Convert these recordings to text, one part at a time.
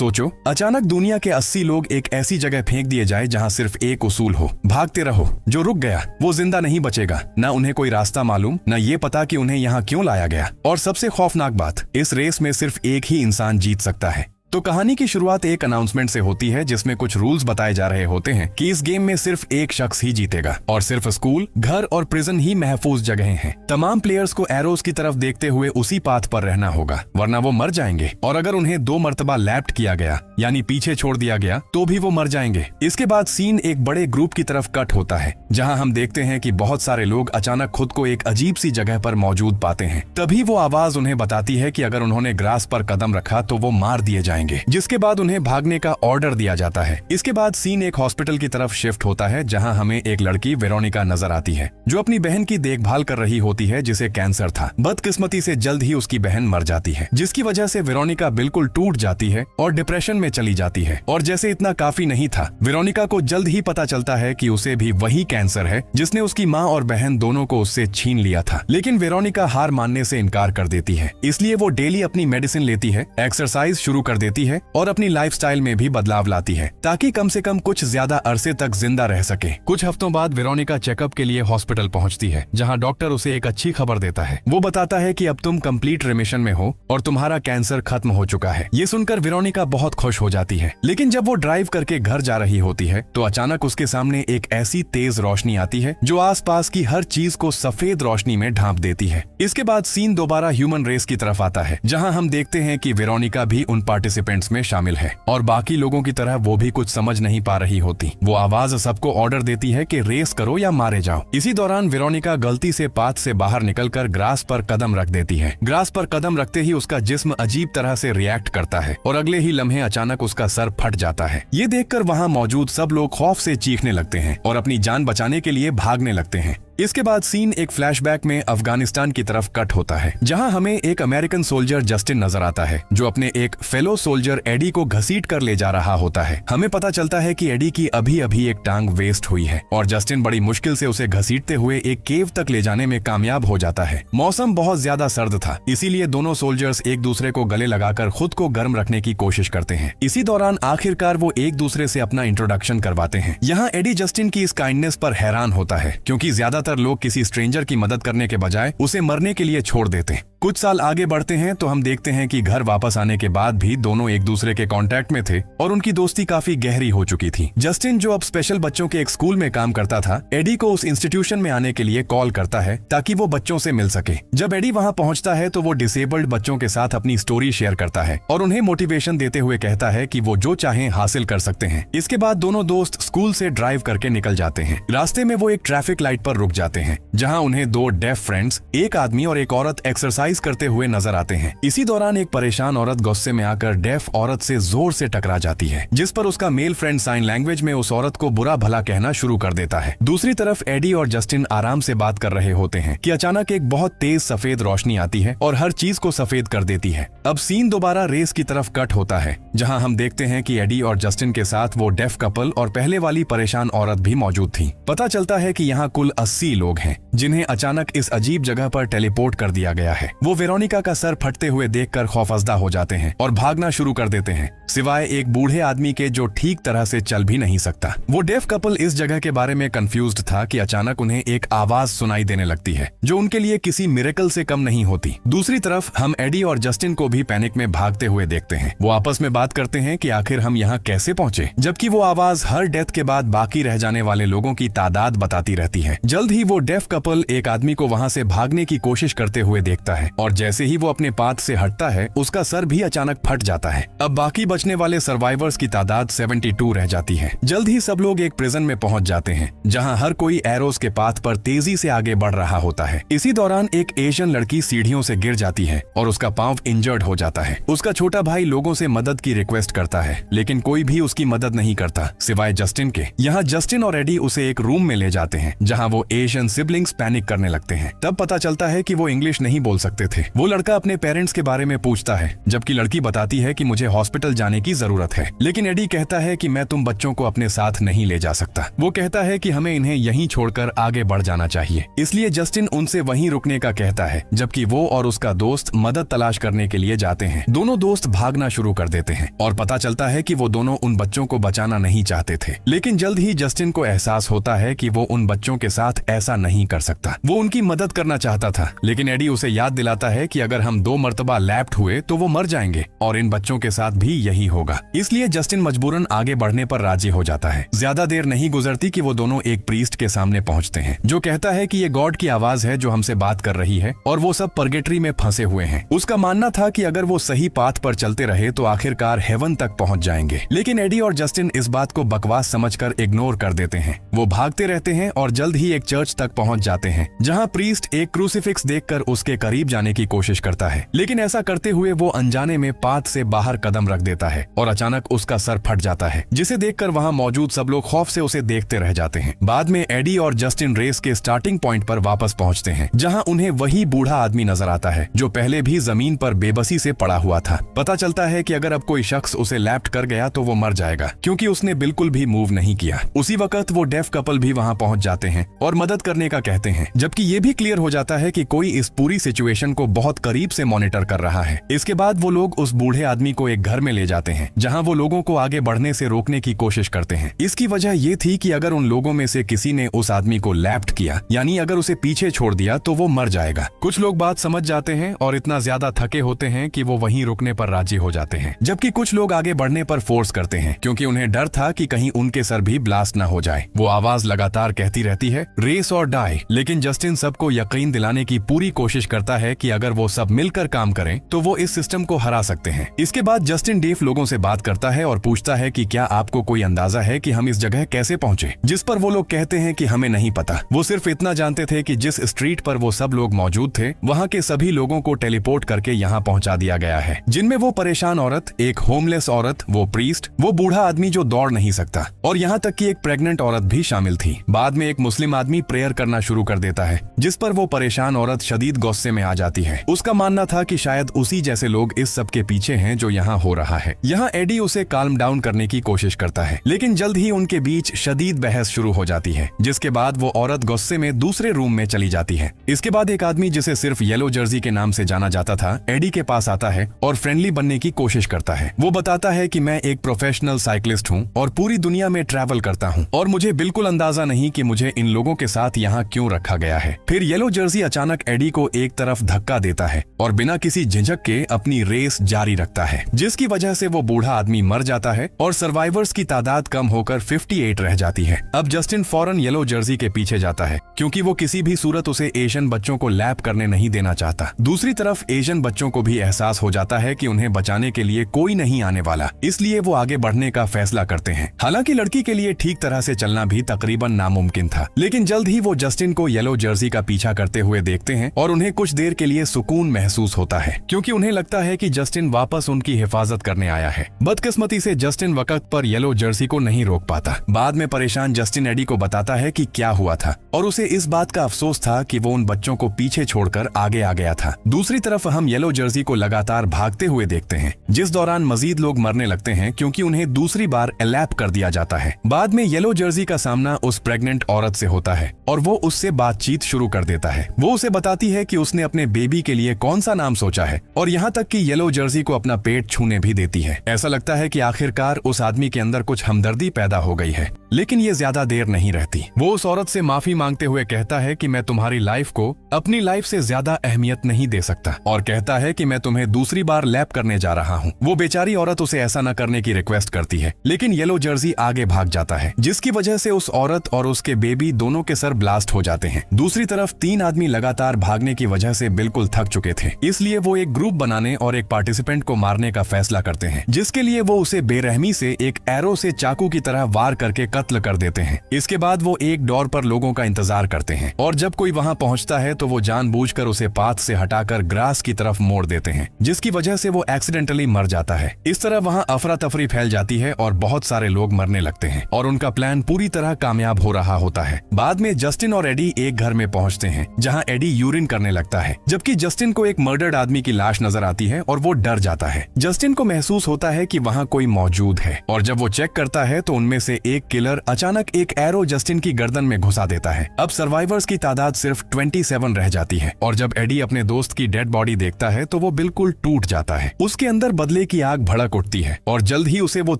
सोचो, अचानक दुनिया के 80 लोग एक ऐसी जगह फेंक दिए जाए जहां सिर्फ एक उसूल हो, भागते रहो। जो रुक गया वो जिंदा नहीं बचेगा। ना उन्हें कोई रास्ता मालूम, ना ये पता कि उन्हें यहाँ क्यों लाया गया। और सबसे खौफनाक बात, इस रेस में सिर्फ एक ही इंसान जीत सकता है। तो कहानी की शुरुआत एक अनाउंसमेंट से होती है जिसमें कुछ रूल्स बताए जा रहे होते हैं कि इस गेम में सिर्फ एक शख्स ही जीतेगा और सिर्फ स्कूल, घर और प्रिजन ही महफूज जगहें हैं। तमाम प्लेयर्स को एरोज की तरफ देखते हुए उसी पाथ पर रहना होगा, वरना वो मर जाएंगे। और अगर उन्हें 2 मरतबा लैप्ट किया गया यानी पीछे छोड़ दिया गया तो भी वो मर जाएंगे। इसके बाद सीन एक बड़े ग्रुप की तरफ कट होता है जहाँ हम देखते हैं कि बहुत सारे लोग अचानक खुद को एक अजीब सी जगह पर मौजूद पाते हैं। तभी वो आवाज उन्हें बताती है कि अगर उन्होंने ग्रास पर कदम रखा तो वो मार दिए जाएंगे, जिसके बाद उन्हें भागने का ऑर्डर दिया जाता है। इसके बाद सीन एक हॉस्पिटल की तरफ शिफ्ट होता है जहां हमें एक लड़की वेरोनिका नजर आती है जो अपनी बहन की देखभाल कर रही होती है जिसे कैंसर था। बदकिस्मती से जल्द ही उसकी बहन मर जाती है, जिसकी वजह से वेरोनिका बिल्कुल टूट जाती है और डिप्रेशन में चली जाती है। और जैसे इतना काफी नहीं था, वेरोनिका को जल्द ही पता चलता है कि उसे भी वही कैंसर है जिसने उसकी माँ और बहन दोनों को उससे छीन लिया था। लेकिन वेरोनिका हार मानने से इनकार कर देती है, इसलिए वो डेली अपनी मेडिसिन लेती है, एक्सरसाइज शुरू कर देती है और अपनी लाइफस्टाइल में भी बदलाव लाती है ताकि कम से कम कुछ ज्यादा अरसे तक जिंदा रह सके। कुछ हफ्तों बाद वेरोनिका चेकअप के लिए हॉस्पिटल पहुंचती है जहां डॉक्टर उसे एक अच्छी खबर देता है। वो बताता है कि अब तुम कंप्लीट रिमिशन में हो और तुम्हारा कैंसर खत्म हो चुका है। ये सुनकर वेरोनिका बहुत खुश हो जाती है। लेकिन जब वो ड्राइव करके घर जा रही होती है तो अचानक उसके सामने एक ऐसी तेज रोशनी आती है जो आसपास की हर चीज को सफेद रोशनी में ढांप देती है। इसके बाद सीन दोबारा ह्यूमन रेस की तरफ आता है जहां हम देखते हैं कि वेरोनिका भी उन पार्टिसिपेंट्स में शामिल है और बाकी लोगों की तरह वो भी कुछ समझ नहीं पा रही होती। वो आवाज सबको ऑर्डर देती है कि रेस करो या मारे जाओ। इसी दौरान वेरोनिका गलती से पाथ से बाहर निकलकर ग्रास पर कदम रख देती है। ग्रास पर कदम रखते ही उसका जिस्म अजीब तरह से रिएक्ट करता है और अगले ही लम्हे अचानक उसका सर फट जाता है। ये देखकर वहाँ मौजूद सब लोग खौफ से चीखने लगते हैं और अपनी जान बचाने के लिए भागने लगते हैं। इसके बाद सीन एक फ्लैशबैक में अफगानिस्तान की तरफ कट होता है जहां हमें एक अमेरिकन सोल्जर जस्टिन नजर आता है जो अपने एक फेलो सोल्जर एडी को घसीट कर ले जा रहा होता है। हमें पता चलता है कि एडी की अभी अभी एक टांग वेस्ट हुई है और जस्टिन बड़ी मुश्किल से उसे घसीटते हुए एक केव तक ले जाने में कामयाब हो जाता है। मौसम बहुत ज्यादा सर्द था, इसीलिए दोनों सोल्जर्स एक दूसरे को गले लगाकर खुद को गर्म रखने की कोशिश करते हैं। इसी दौरान आखिरकार वो एक दूसरे से अपना इंट्रोडक्शन करवाते हैं। यहाँ एडी जस्टिन की इस काइंडनेस पर हैरान होता है क्योंकि ज्यादातर लोग किसी स्ट्रेंजर की मदद करने के बजाय उसे मरने के लिए छोड़ देते हैं। कुछ साल आगे बढ़ते हैं तो हम देखते हैं कि घर वापस आने के बाद भी दोनों एक दूसरे के कांटेक्ट में थे और उनकी दोस्ती काफी गहरी हो चुकी थी। जस्टिन जो अब स्पेशल बच्चों के एक स्कूल में काम करता था, एडी को उस इंस्टीट्यूशन में आने के लिए कॉल करता है ताकि वो बच्चों से मिल सके। जब एडी वहां पहुंचता है तो वो डिसेबल्ड बच्चों के साथ अपनी स्टोरी शेयर करता है और उन्हें मोटिवेशन देते हुए कहता है कि वो जो चाहें हासिल कर सकते हैं। इसके बाद दोनों दोस्त स्कूल से ड्राइव करके निकल जाते हैं। रास्ते में वो एक ट्रैफिक लाइट पर रुक जाते हैं जहाँ उन्हें 2 डेफ फ्रेंड्स, एक आदमी और एक औरत एक्सरसाइज करते हुए नजर आते हैं। इसी दौरान एक परेशान औरत गुस्से में आकर डेफ औरत से जोर से टकरा जाती है, जिस पर उसका मेल फ्रेंड साइन लैंग्वेज में उस औरत को बुरा भला कहना शुरू कर देता है। दूसरी तरफ एडी और जस्टिन आराम से बात कर रहे होते हैं कि अचानक एक बहुत तेज सफेद रोशनी आती है और हर चीज को सफेद कर देती है। अब सीन दोबारा रेस की तरफ कट होता है जहां हम देखते हैं कि एडी और जस्टिन के साथ वो डेफ कपल और पहले वाली परेशान औरत भी मौजूद थी। पता चलता है कि यहाँ कुल 80 लोग हैं जिन्हें अचानक इस अजीब जगह पर टेलीपोर्ट कर दिया गया है। वो वेरोनिका का सर फटते हुए देखकर खौफजदा हो जाते हैं और भागना शुरू कर देते हैं, सिवाय एक बूढ़े आदमी के जो ठीक तरह से चल भी नहीं सकता। वो डेफ कपल इस जगह के बारे में कंफ्यूज्ड था कि अचानक उन्हें एक आवाज सुनाई देने लगती है जो उनके लिए किसी मिरेकल से कम नहीं होती। दूसरी तरफ हम एडी और जस्टिन को भी पैनिक में भागते हुए देखते हैं। वो आपस में बात करते हैं कि आखिर हम यहाँ कैसे पहुंचे, जबकि वो आवाज हर डेथ के बाद बाकी रह जाने वाले लोगों की तादाद बताती रहती है। जल्द ही वो डेफ कपल एक आदमी को वहाँ से भागने की कोशिश करते हुए देखता है और जैसे ही वो अपने पाथ से हटता है उसका सर भी अचानक फट जाता है। अब बाकी बचने वाले सर्वाइवर्स की तादाद 72 रह जाती है। जल्द ही सब लोग एक प्रिजन में पहुंच जाते हैं जहां हर कोई एरोस के पाथ पर तेजी से आगे बढ़ रहा होता है। इसी दौरान एक एशियन लड़की सीढ़ियों से गिर जाती है और उसका पांव इंजर्ड हो जाता है। उसका छोटा भाई लोगों से मदद की रिक्वेस्ट करता है लेकिन कोई भी उसकी मदद नहीं करता सिवाय जस्टिन के। यहाँ जस्टिन और एडी उसे एक रूम में ले जाते हैं जहाँ वो एशियन सिबलिंग्स पैनिक करने लगते हैं। तब पता चलता है कि वो इंग्लिश नहीं बोल सकते सकते थे। वो लड़का अपने पेरेंट्स के बारे में पूछता है, जबकि लड़की बताती है कि मुझे हॉस्पिटल जाने की जरूरत है। लेकिन एडी कहता है कि मैं तुम बच्चों को अपने साथ नहीं ले जा सकता। वो कहता है कि हमें इन्हें यहीं छोड़कर आगे बढ़ जाना चाहिए। इसलिए जस्टिन उनसे वहीं रुकने का कहता है, जबकि वो और उसका दोस्त मदद तलाश करने के लिए जाते हैं। दोनों दोस्त भागना शुरू कर देते हैं और पता चलता है कि वो दोनों उन बच्चों को बचाना नहीं चाहते थे। लेकिन जल्द ही जस्टिन को एहसास होता है कि वो उन बच्चों के साथ ऐसा नहीं कर सकता। वो उनकी मदद करना चाहता था, लेकिन एडी उसे याद दिलाता है कि अगर हम 2 मरतबा लैप्ड हुए तो वो मर जाएंगे और इन बच्चों के साथ भी यही होगा। इसलिए जस्टिन मजबूरन आगे बढ़ने पर राजी हो जाता है। ज्यादा देर नहीं गुजरती कि वो दोनों एक प्रीस्ट के सामने पहुंचते हैं, जो कहता है कि ये गॉड की आवाज है जो हमसे बात कर रही है और वो सब पर्गेटरी में फंसे हुए हैं। उसका मानना था कि अगर वो सही पाथ पर चलते रहे तो आखिरकार हेवन तक पहुंच जाएंगे। लेकिन एडी और जस्टिन इस बात को बकवास समझकर इग्नोर कर देते हैं। वो भागते रहते हैं और जल्द ही एक चर्च तक पहुंच जाते हैं, जहां प्रीस्ट एक क्रूसिफिक्स देखकर उसके करीब जाने की कोशिश करता है। लेकिन ऐसा करते हुए वो अनजाने में पाथ से बाहर कदम रख देता है और अचानक उसका सर फट जाता है, जिसे देखकर वहां मौजूद सब लोग खौफ से उसे देखते रह जाते हैं। बाद में एडी और जस्टिन रेस के स्टार्टिंग पॉइंट पर वापस पहुंचते हैं, जहां उन्हें वही बूढ़ा आदमी नजर आता है जो पहले भी जमीन पर बेबसी से पड़ा हुआ था। पता चलता है कि अगर अब कोई शख्स उसे लैप्ट कर गया तो वो मर जाएगा, क्योंकि उसने बिल्कुल भी मूव नहीं किया। उसी वक्त वो डेफ कपल भी वहां पहुंच जाते हैं और मदद करने का कहते हैं, जबकि ये भी क्लियर हो जाता है कि कोई इस पूरी सिचुएशन को बहुत करीब से मॉनिटर कर रहा है। इसके बाद वो लोग उस बूढ़े आदमी को एक घर में ले जाते हैं, जहां वो लोगों को आगे बढ़ने से रोकने की कोशिश करते हैं। इसकी वजह ये थी कि अगर उन लोगों में से किसी ने उस आदमी को लैप्ट किया, यानी अगर उसे पीछे छोड़ दिया, तो वो मर जाएगा। कुछ लोग बात समझ जाते हैं और इतना ज्यादा थके होते हैं कि वो वहीं रुकने पर राजी हो जाते हैं, जबकि कुछ लोग आगे बढ़ने पर फोर्स करते हैं, क्योंकि उन्हें डर था कि कहीं उनके सर भी ब्लास्ट न हो जाए। वो आवाज लगातार कहती रहती है, रेस और डाई। लेकिन जस्टिन सबको यकीन दिलाने की पूरी कोशिश करता है कि अगर वो सब मिलकर काम करें तो वो इस सिस्टम को हरा सकते हैं। इसके बाद जस्टिन डेफ लोगों से बात करता है और पूछता है कि क्या आपको कोई अंदाजा है कि हम इस जगह कैसे पहुंचे, जिस पर वो लोग कहते हैं कि हमें नहीं पता। वो सिर्फ इतना जानते थे कि जिस स्ट्रीट पर वो सब लोग मौजूद थे, वहाँ के सभी लोगों को टेलीपोर्ट करके यहाँ पहुँचा दिया गया है, जिनमें वो परेशान औरत, एक होमलेस औरत, वो प्रीस्ट, वो बूढ़ा आदमी जो दौड़ नहीं सकता, और यहाँ तक कि एक प्रेग्नेंट औरत भी शामिल थी। बाद में एक मुस्लिम आदमी प्रेयर करना शुरू कर देता है, जिस पर वो परेशान औरत शदीद गुस्से में आ जाती है। उसका मानना था कि शायद उसी जैसे लोग इस सब के पीछे हैं जो यहाँ हो रहा है। यहाँ एडी उसे काल्म डाउन करने की कोशिश करता है, लेकिन जल्द ही उनके बीच शदीद बहस शुरू हो जाती है, जिसके बाद वो औरत गुस्से में दूसरे रूम में चली जाती है। इसके बाद एक आदमी जिसे सिर्फ येलो जर्सी के नाम से जाना जाता था, एडी के पास आता है और फ्रेंडली बनने की कोशिश करता है। वो बताता है कि मैं एक प्रोफेशनल साइकिलिस्ट हूँ और पूरी दुनिया में ट्रैवल करता हूँ और मुझे बिल्कुल अंदाजा नहीं कि मुझे इन लोगों के साथ यहाँ क्यों रखा गया है। फिर येलो जर्सी अचानक एडी को एक तरफ धक्का देता है और बिना किसी झिझक के अपनी रेस जारी रखता है, जिसकी वजह से वो बूढ़ा आदमी मर जाता है और सर्वाइवर्स की तादाद कम होकर 58 रह जाती है। अब जस्टिन फौरन येलो जर्सी के पीछे जाता है, क्योंकि वो किसी भी सूरत उसे एशियन बच्चों को लैप करने नहीं देना चाहता। दूसरी तरफ एशियन बच्चों को भी एहसास हो जाता है कि उन्हें बचाने के लिए कोई नहीं आने वाला, इसलिए वो आगे बढ़ने का फैसला करते हैं। हालांकि लड़की के लिए ठीक तरह से चलना भी तकरीबन नामुमकिन था, लेकिन जल्द ही वो जस्टिन को येलो जर्सी का पीछा करते हुए देखते हैं और उन्हें कुछ देर के लिए सुकून महसूस होता है, क्योंकि उन्हें लगता है कि जस्टिन वापस उनकी हिफाजत करने आया है। बदकिस्मती से जस्टिन वक्त पर येलो जर्सी को नहीं रोक पाता। बाद में परेशान जस्टिन एडी को बताता है कि क्या हुआ था और उसे इस बात का अफसोस था कि वो उन बच्चों को पीछे छोड़कर आगे आ गया था। दूसरी तरफ हम येलो जर्सी को लगातार भागते हुए देखते हैं, जिस दौरान मजीद लोग मरने लगते हैं क्योंकि उन्हें दूसरी बार एलैप कर दिया जाता है। बाद में येलो जर्सी का सामना उस प्रेग्नेंट औरत से होता है और वो उससे बातचीत शुरू कर देता है। वो उसे बताती है कि उसने अपने बेबी के लिए कौन सा नाम सोचा है और यहाँ तक कि येलो जर्सी को अपना पेट छूने भी देती है। ऐसा लगता है कि आखिरकार उस आदमी के अंदर कुछ हमदर्दी पैदा हो गई है, लेकिन ये ज्यादा देर नहीं रहती। वो उस औरत से माफी मांगते हुए कहता है कि मैं तुम्हारी लाइफ को अपनी लाइफ से ज्यादा अहमियत नहीं दे सकता और कहता है कि मैं तुम्हें दूसरी बार लैप करने जा रहा हूँ। वो बेचारी औरत उसे ऐसा न करने की रिक्वेस्ट करती है, लेकिन येलो जर्सी आगे भाग जाता है, जिसकी वजह से उस औरत और उसके बेबी दोनों के सर ब्लास्ट हो जाते हैं। दूसरी तरफ 3 आदमी लगातार भागने की वजह से बिल्कुल थक चुके थे, इसलिए वो एक ग्रुप बनाने और एक पार्टिसिपेंट को मारने का फैसला करते हैं, जिसके लिए वो उसे बेरहमी से एक एरो से चाकू की तरह वार करके कत्ल कर देते हैं। इसके बाद वो एक डोर पर लोगों का इंतजार करते हैं और जब कोई वहां पहुंचता है तो वो जानबूझकर उसे पाथ से हटाकर ग्रास की तरफ मोड़ देते हैं, जिसकी वजह से वो एक्सीडेंटली मर जाता है। इस तरह वहां अफरा तफरी फैल जाती है और बहुत सारे लोग मरने लगते हैं और उनका प्लान पूरी तरह कामयाब हो रहा होता है। बाद में जस्टिन और एडी एक घर में पहुंचते हैं, जहां एडी यूरिन करने लगता है, जबकि जस्टिन को एक मर्डर्ड आदमी की लाश नजर आती है और वो डर जाता है। जस्टिन को महसूस होता है कि वहाँ कोई मौजूद है और जब वो चेक करता है तो उनमें से एक किलर अचानक एक एरो जस्टिन की गर्दन में घुसा देता है। अब सर्वाइवर्स की तादाद सिर्फ 27 रह जाती है और जब एडी अपने दोस्त की डेड बॉडी देखता है तो वो बिल्कुल टूट जाता है। उसके अंदर बदले की आग भड़क उठती है और जल्द ही उसे वो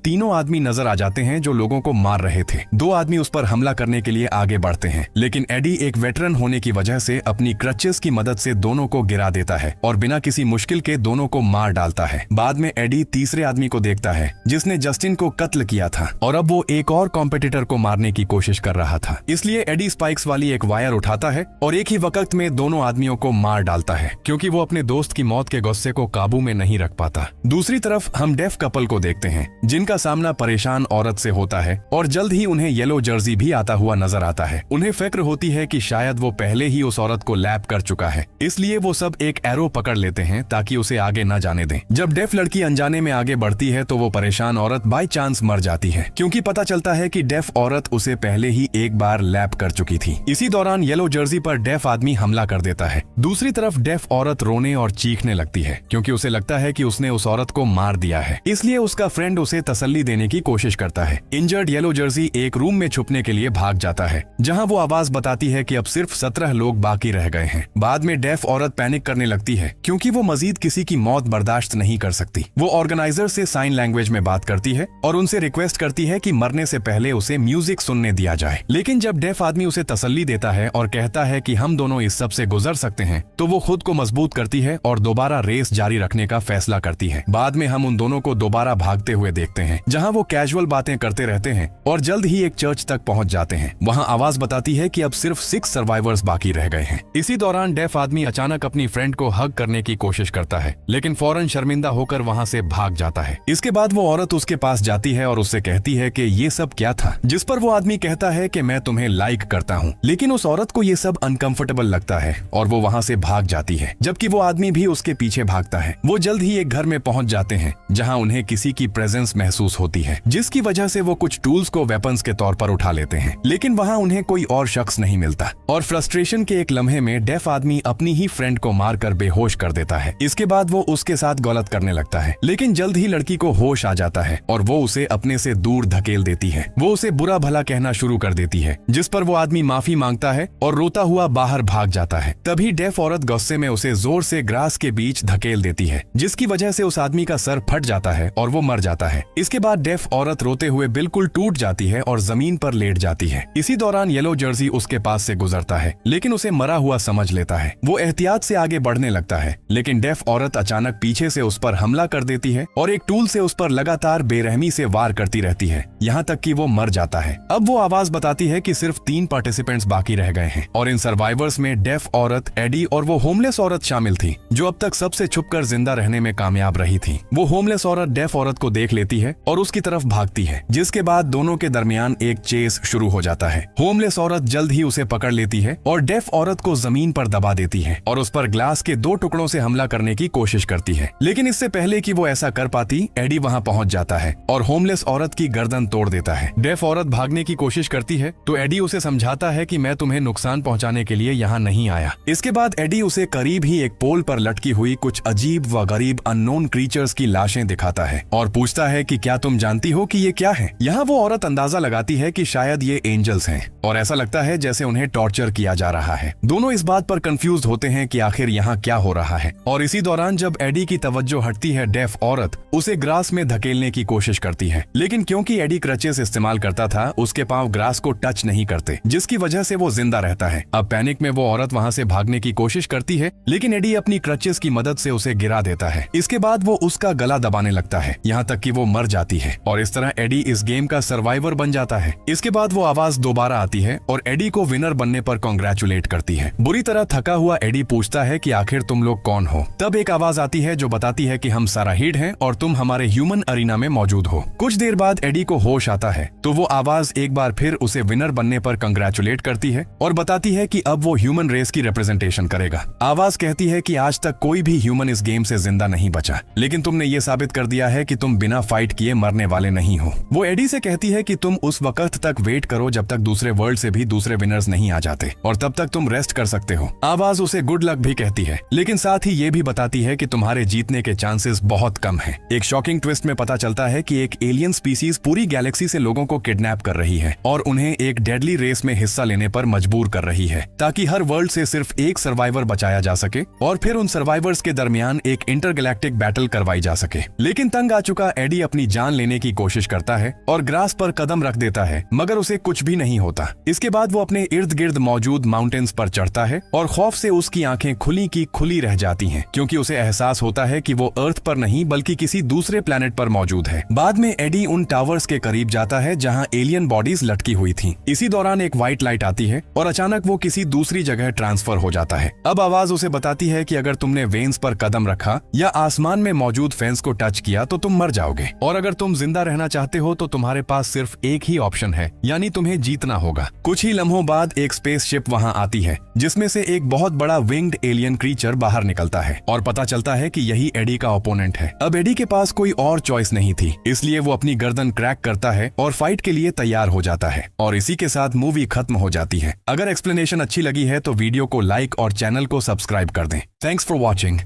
तीनों आदमी नजर आ जाते हैं जो लोगों को मार रहे थे। 2 आदमी उस पर हमला करने के लिए आगे बढ़ते हैं, लेकिन एडी एक वेटरन होने की वजह से अपनी क्रचेस की मदद से दोनों को गिरा देता है और बिना किसी मुश्किल के दोनों को मार डालता है। बाद में एडी तीसरे आदमी को देखता है जिसने जस्टिन को कत्ल किया था और अब वो एक और कॉम्पिटिटर को मारने की कोशिश कर रहा था। इसलिए एडी स्पाइक्स वाली एक वायर उठाता है और एक ही वक्त में दोनों आदमियों को मार डालता है क्योंकि वो अपने दोस्त की मौत के गुस्से को काबू में नहीं रख पाता। दूसरी तरफ हम डेफ कपल को देखते हैं जिनका सामना परेशान औरत से होता है और जल्द ही उन्हें येलो जर्सी भी आता हुआ नजर आता है। उन्हें फिक्र होती है कि शायद वो पहले ही उस औरत को लैप कर चुका है, इसलिए वो सब एक एरो पकड़ लेते हैं ताकि उसे आगे न जाने दें। जब डेफ लड़की अनजाने में आगे बढ़ती है तो वो परेशान औरत बाय चांस मर जाती है क्योंकि पता चलता है कि डेफ औरत उसे पहले ही एक बार लैप कर चुकी थी। इसी दौरान येलो जर्सी पर डेफ आदमी हमला कर देता है। दूसरी तरफ डेफ औरत रोने और चीखने लगती है क्योंकि उसे लगता है कि उसने उस औरत को मार दिया है, इसलिए उसका फ्रेंड उसे तसल्ली देने की कोशिश करता है। इंजर्ड येलो जर्सी एक रूम में छुपने के लिए भाग जाता है जहां वो आवाज बताती है कि अब सिर्फ 17 लोग बाकी रह गए हैं। बाद में डेफ औरत पैनिक करने लगती है क्योंकि वो मजीद किसी की मौत बर्दाश्त नहीं कर सकती। वो ऑर्गेनाइजर से साइन लैंग्वेज में बात करती है और उनसे रिक्वेस्ट करती है कि मरने से पहले उसे म्यूजिक सुनने दिया जाए, लेकिन जब डेफ आदमी उसे तसल्ली देता है और कहता है कि हम दोनों इस सब से गुजर सकते हैं तो वो खुद को मजबूत करती है और दोबारा रेस जारी रखने का फैसला करती है। बाद में हम उन दोनों को दोबारा भागते हुए देखते हैं जहां वो कैजुअल बातें करते रहते हैं और जल्द ही एक चर्च तक पहुंच जाते हैं। वहां आवाज बताती है कि अब सिर्फ 6 सर्वाइवर्स बाकी रह गए हैं। इसी दौरान डेफ आदमी अचानक अपनी फ्रेंड को हग करने की कोशिश करता है, लेकिन फौरन शर्मिंदा होकर वहां से भाग जाता है। इसके बाद वो औरत उसके पास जाती है और उससे कहती है कि ये सब क्या था, जिस पर वो आदमी कहता है कि मैं तुम्हें लाइक करता हूँ, लेकिन उस औरत को ये सब अनकंफर्टेबल लगता है और वो वहाँ से भाग जाती है, जबकि वो आदमी भी उसके पीछे भागता है। वो जल्द ही एक घर में पहुंच जाते हैं जहाँ उन्हें किसी की प्रेजेंस महसूस होती है, जिसकी वजह से वो कुछ टूल्स को वेपन्स के तौर पर उठा लेते हैं, लेकिन वहाँ उन्हें कोई और शख्स नहीं मिलता और फ्रस्ट्रेशन के एक लम्हे में डेफ आदमी अपनी ही फ्रेंड को मारकर बेहोश कर देता है। इसके बाद वो उसके साथ गलत करने लगता है, लेकिन जल्द ही लड़की को होश आ जाता है और वो उसे अपने से दूर धकेल देती है। वो उसे बुरा भला कहना शुरू कर देती है, जिस पर वो आदमी माफी मांगता है और रोता हुआ बाहर भाग जाता है। तभी डेफ औरत गुस्से में उसे जोर से ग्रास के बीच धकेल देती है, जिसकी वजह से उस आदमी का सर फट जाता है और वो मर जाता है। इसके बाद डेफ औरत रोते हुए बिल्कुल टूट जाती है और जमीन पर लेट जाती है। इसी दौरान येलो जर्सी उसके पास से गुजरता है, लेकिन उसे मरा हुआ समझ लेता है। वो एहतियात से आगे बढ़ने लगता है, लेकिन डेफ औरत अचानक पीछे से उस पर हमला कर देती है और एक टूल से उस पर लगातार बेरहमी से वार करती रहती है, यहाँ तक कि वो मर जाता है। अब वो आवाज बताती है कि सिर्फ 3 पार्टिसिपेंट्स बाकी रह गए हैं और इन सर्वाइवर्स में डेफ औरत, एडी और वो होमलेस औरत शामिल थी जो अब तक सबसे छुपकर जिंदा रहने में कामयाब रही थी। वो होमलेस औरत डेफ औरत को देख लेती है और उसकी तरफ भागती है, जिसके बाद दोनों के दरमियान एक चेस शुरू हो जाता है। होमलेस औरत जल्द ही उसे पकड़ लेती है और डेफ औरत को जमीन पर दबा देती है और उस पर ग्लास के 2 टुकड़ों से हमला करने की कोशिश करती है, लेकिन इससे पहले कि वो ऐसा कर पाती, एडी वहां पहुंच जाता है और होमलेस औरत की गर्दन तोड़ देता है। डेफ औरत भागने की कोशिश करती है तो एडी उसे समझाता है कि मैं तुम्हें नुकसान पहुंचाने के लिए यहाँ नहीं आया। इसके बाद एडी उसे करीब ही एक पोल पर लटकी हुई कुछ अजीब व गरीब अननोन क्रीचर्स की लाशें दिखाता है और पूछता है कि क्या तुम जानती हो कि ये क्या है। यहाँ वो औरत अंदाजा लगाती है कि शायद ये एंजल्स हैं और ऐसा लगता है जैसे उन्हें टॉर्चर किया जा रहा है। दोनों इस बात पर कंफ्यूज होते हैं कि आखिर यहाँ क्या हो रहा है और इसी दौरान जब एडी की तवज्जो हटती है, डेफ औरत उसे ग्रास में धकेलने की कोशिश करती है, लेकिन क्योंकि एडी क्रचेस इस्तेमाल करता था, उसके पांव ग्रास को टच नहीं करते, जिसकी वजह से वो जिंदा रहता है। अब पैनिक में वो औरत वहां से भागने की कोशिश करती है, लेकिन एडी अपनी क्रचेस की मदद से उसे गिरा देता है। इसके बाद वो उसका गला दबाने लगता है, यहाँ तक कि वो मर जाती है और इस तरह एडी इस गेम का सर्वाइवर बन जाता है। इसके बाद वो आवाज दोबारा आती है और एडी को विनर बनने पर कांग्रेचुलेट करती है। बुरी तरह थका हुआ एडी पूछता है कि आखिर तुम लोग कौन हो। तब एक आवाज आती है जो बताती है कि हम साराहीड हैं और तुम हमारे ह्यूमन अरीना में मौजूद हो। कुछ देर बाद एडी को होश आता है तो वो आवाज एक बार फिर उसे विनर बनने पर कांग्रेचुलेट करती है और बताती है कि अब वो ह्यूमन रेस की रिप्रेजेंटेशन करेगा। आवाज कहती है कि आज तक कोई भी ह्यूमन इस गेम से जिंदा नहीं बचा, लेकिन तुमने ये साबित कर दिया है कि तुम बिना फाइट किए मरने वाले नहीं हो। वो एडी से कहती है कि तुम उस वक्त तक वेट करो जब तक दूसरे वर्ल्ड से भी दूसरे विनर्स नहीं आ जाते और तब तक तुम रेस्ट कर सकते हो। आवाज उसे गुड लक भी कहती है, लेकिन साथ ही ये भी बताती है कि तुम्हारे जीतने के चांसेस बहुत कम हैं। एक शॉकिंग ट्विस्ट में पता चलता है कि एक एलियन स्पीसीज पूरी गैलेक्सी से लोगों को किडनैप कर रही है और उन्हें एक डेडली रेस में हिस्सा लेने पर मजबूर कर रही है, ताकि हर वर्ल्ड से सिर्फ एक सर्वाइवर बचाया जा सके और फिर उन सर्वाइवर्स के दरमियान एक इंटरगैलेक्टिक बैटल करवाई जा सके। लेकिन तंग आ चुका एडी अपनी जान लेने की कोशिश करता है और ग्रास पर कदम रख देता है, मगर उसे कुछ भी नहीं होता। इसके बाद वो अपने इर्द गिर्द मौजूद माउंटेन्स पर चढ़ता है और खौफ से उसकी आंखें खुली की खुली रह जाती हैं, क्योंकि उसे एहसास होता है कि वो अर्थ पर नहीं बल्कि किसी दूसरे प्लेनेट पर मौजूद है। बाद में एडी उन टावर्स के करीब जाता है जहां एलियन बॉडीज लटकी हुई थीं। इसी दौरान एक व्हाइट लाइट आती है और अचानक वो किसी दूसरी जगह ट्रांसफर हो जाता है। अब आवाज उसे बताती है कि अगर तुमने वेन्स पर कदम रखा या आसमान में मौजूद फेंस को टच किया तो तुम मर जाओगे, और अगर तुम जिंदा रहना चाहते हो तो तुम्हारे पास सिर्फ एक ही ऑप्शन है, यानी तुम्हें जीतना होगा। कुछ ही लम्हों बाद एक स्पेसशिप वहां आती है जिसमें से एक बहुत बड़ा विंग्ड एलियन क्रीचर बाहर निकलता है और पता चलता है कि यही एडी का ओपोनेंट है। अब एडी के पास कोई और चॉइस नहीं थी, इसलिए वो अपनी गर्दन क्रैक करता है और फाइट के लिए तैयार हो जाता है, और इसी के साथ मूवी खत्म हो जाती है। अगर एक्सप्लेनेशन अच्छी लगी है तो वीडियो को लाइक और चैनल को सब्सक्राइब कर दें। Thanks for watching.